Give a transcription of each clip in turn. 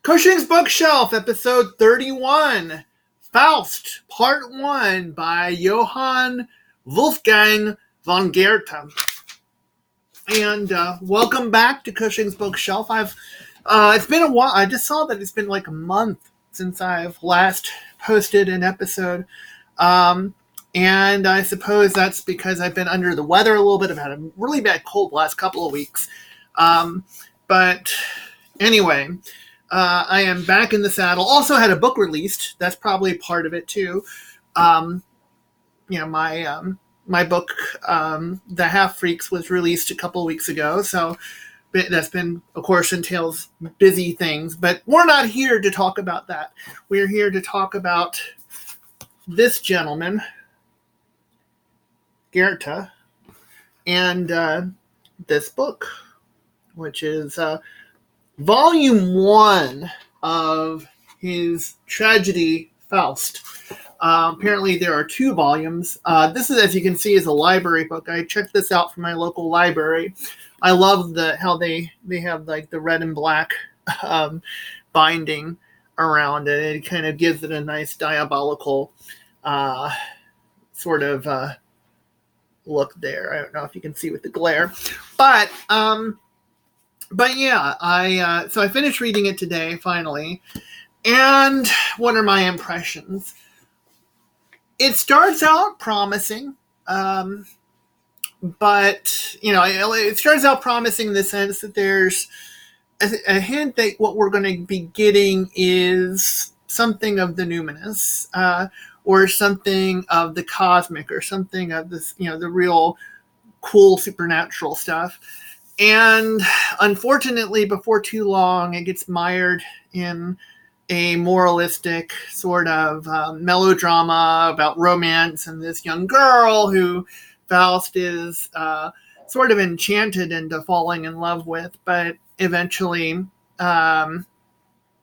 Cushing's Bookshelf, episode 31, Faust, part 1 by Johann Wolfgang von Goethe. And welcome back to Cushing's Bookshelf. It's been a while. I just saw that it's been like a month since I've last posted an episode. And I suppose that's because I've been under the weather a little bit. I've had a really bad cold the last couple of weeks. But anyway, I am back in the saddle. Also had a book released. That's probably part of it too. My book, The Half Freaks, was released a couple of weeks ago. So that's been, of course, entails busy things. But we're not here to talk about that. We're here to talk about this gentleman, Goethe, and this book, which is volume 1 of his tragedy Faust. Apparently there are 2 volumes. This is, as you can see, is a library book. I checked this out from my local library. I love how they have like the red and black binding around it. It kind of gives it a nice diabolical sort of look there. I don't know if you can see with the glare, but yeah, so I finished reading it today finally. And what are my impressions? It starts out promising, but it starts out promising in the sense that there's a hint that what we're going to be getting is something of the numinous, or something of the cosmic, or something of this, the real cool supernatural stuff. And unfortunately, before too long, it gets mired in a moralistic sort of melodrama about romance and this young girl who Faust is sort of enchanted into falling in love with, but eventually,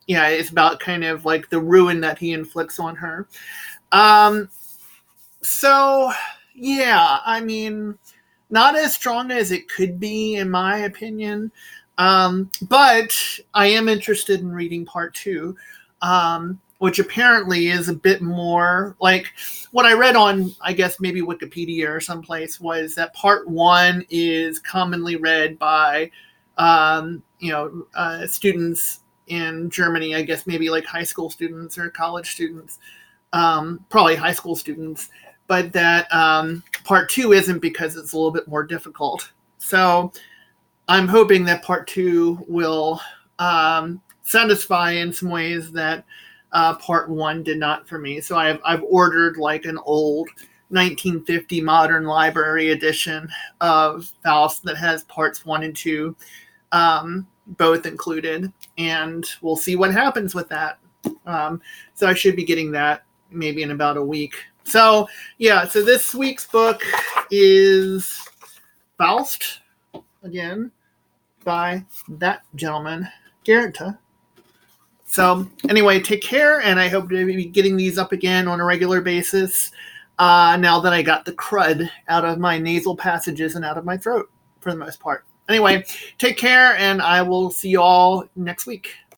it's about kind of like the ruin that he inflicts on her. Not as strong as it could be, in my opinion. But I am interested in reading part 2, which apparently is a bit more like what I read on, I guess, maybe Wikipedia or someplace, was that part 1 is commonly read by, students in Germany, I guess maybe like high school students or college students, probably high school students, but that part 2 isn't, because it's a little bit more difficult. So I'm hoping that part 2 will satisfy in some ways that part 1 did not for me. So I've ordered like an old 1950 modern library edition of Faust that has parts 1 and 2 both included, and we'll see what happens with that. So I should be getting that maybe in about a week. So this week's book is Faust, again, by that gentleman, Goethe. So anyway, take care, and I hope to be getting these up again on a regular basis now that I got the crud out of my nasal passages and out of my throat for the most part. Anyway, take care, and I will see you all next week.